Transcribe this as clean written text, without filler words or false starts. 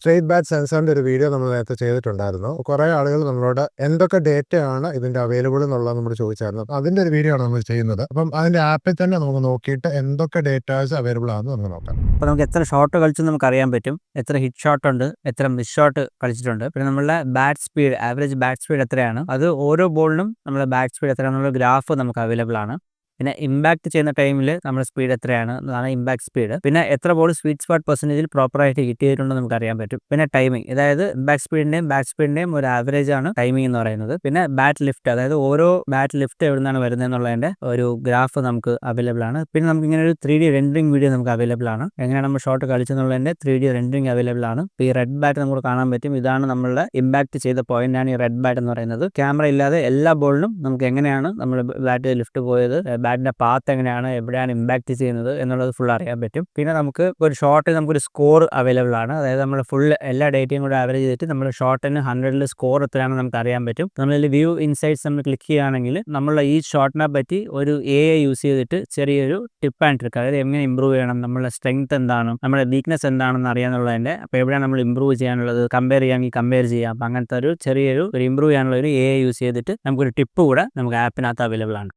Straight bat സെൻസറിന്റെ ഒരു video നമ്മൾ നേരത്തെ ചെയ്തിട്ടുണ്ടായിരുന്നു. കുറേ ആളുകൾ നമ്മളോട് എന്തൊക്കെ ഡേറ്റയാണ് ഇതിന്റെ അവൈലബിൾ എന്നുള്ളത് നമ്മൾ ചോദിച്ചായിരുന്നു. അതിന്റെ ഒരു വീഡിയോ ആണ് നമ്മൾ ചെയ്യുന്നത്. അപ്പം അതിന്റെ ആപ്പിൽ തന്നെ നമുക്ക് നോക്കിയിട്ട് എന്തൊക്കെ ഡേറ്റാസ് അവൈലബിൾ ആണെന്ന് നമുക്ക് നോക്കാം. അപ്പോൾ നമുക്ക് എത്ര ഷോട്ട് കളിച്ചു നമുക്ക് അറിയാൻ പറ്റും, എത്ര ഹിറ്റ് ഷോട്ട് ഉണ്ട്, എത്ര മിസ് ഷോട്ട് കളിച്ചിട്ടുണ്ട്, പിന്നെ നമ്മളുടെ bat speed, average bat speed എത്രയാണ്, അത് ഓരോ ബോളിനും നമ്മുടെ ബാറ്റ് സ്പീഡ് എത്രയാണെന്നുള്ള ഗ്രാഫ് നമുക്ക് അവൈലബിൾ ആണ്. പിന്നെ ഇമ്പാക്ട് ചെയ്യുന്ന ടൈമിൽ നമ്മുടെ സ്പീഡ് എത്രയാണ് എന്നാണ് ഇമ്പാക്ട് സ്പീഡ്. പിന്നെ എത്ര ബോൾ സ്വീറ്റ് സ്പോട്ട് പെർസെൻറ്റേജിൽ പ്രോപ്പറായിട്ട് ഹിറ്റ് ചെയ്തിട്ടുണ്ടെന്ന് നമുക്ക് അറിയാൻ പറ്റും. പിന്നെ ടൈമിംഗ്, അതായത് ഇമ്പാക്ട് സ്പീഡിന്റെയും ബാറ്റ് സ്പീഡിന്റെയും ഒരു ആവറേജ് ആണ് ടൈമിംഗ് എന്ന് പറയുന്നത്. പിന്നെ ബാറ്റ് ലിഫ്റ്റ്, അതായത് ഓരോ ബാറ്റ് ലിഫ്റ്റ് എവിടെ നിന്നാണ് വരുന്നത് എന്നുള്ളതിന്റെ ഒരു ഗ്രാഫ് നമുക്ക് അവൈലബിൾ ആണ്. പിന്നെ നമുക്ക് ഇങ്ങനെ ഒരു 3D റെൻഡറിംഗ് വീഡിയോ നമുക്ക് അവൈലബിൾ ആണ്. എങ്ങനെയാണ് നമ്മൾ ഷോട്ട് കളിച്ചെന്നുള്ളതിന്റെ 3D റെൻഡറിംഗ് അവൈലബിൾ ആണ്. ഈ റെഡ് ബാറ്റ് നമുക്ക് കാണാൻ പറ്റും. ഇതാണ് നമ്മളുടെ ഇമ്പാക്ട് ചെയ്ത പോയിന്റ് ആണ് ഈ റെഡ് ബാറ്റ് എന്ന് പറയുന്നത്. ക്യാമറ ഇല്ലാതെ എല്ലാ ബോളിനും നമുക്ക് എങ്ങനെയാണ് നമ്മുടെ ബാറ്റ് ലിഫ്റ്റ് പോയത്, ബാറ്റിന്റെ പാത്ത് എങ്ങനെയാണ്, എവിടെയാണ് ഇമ്പാക്ട് ചെയ്യുന്നത് എന്നുള്ളത് ഫുൾ അറിയാൻ പറ്റും. പിന്നെ നമുക്ക് ഒരു ഷോട്ടിൽ നമുക്കൊരു സ്കോർ അവൈലബിൾ ആണ്. അതായത് നമ്മൾ ഫുൾ എല്ലാ ഡേറ്റയും കൂടെ ആവറേജ് ചെയ്തിട്ട് നമ്മുടെ ഷോട്ടിന് 100ൽ സ്കോർ എത്രയാണെന്ന് നമുക്ക് അറിയാൻ പറ്റും. നമ്മളിൽ വ്യൂ ഇൻസൈറ്റ്സ് നമ്മൾ ക്ലിക്ക് ചെയ്യുകയാണെങ്കിൽ നമ്മൾ ഈ ഷോട്ടിനെ പറ്റി ഒരു AI യൂസ് ചെയ്തിട്ട് ചെറിയൊരു ടിപ്പ് ആൻഡ് ട്രിക്ക്, അതായത് എങ്ങനെ ഇമ്പ്രൂവ് ചെയ്യണം, നമ്മുടെ സ്ട്രെങ്ത് എന്താണ്, നമ്മുടെ വീക്ക്നെസ് എന്താണെന്ന് അറിയാന്നുള്ളതിന്റെ, അപ്പോൾ എവിടെയാണ് നമ്മൾ ഇമ്പ്രൂവ് ചെയ്യാനുള്ളത്, കമ്പയർ ചെയ്യാമെങ്കിൽ കമ്പയർ ചെയ്യാം. അപ്പം അങ്ങനത്തെ ഒരു ചെറിയൊരു ഇമ്പ്രൂവ് ചെയ്യാനുള്ള ഒരു AI യൂസ് ചെയ്തിട്ട് നമുക്കൊരു ടിപ്പ് കൂടെ നമുക്ക് ആപ്പിനകത്ത് അവൈലബിൾ ആണ്.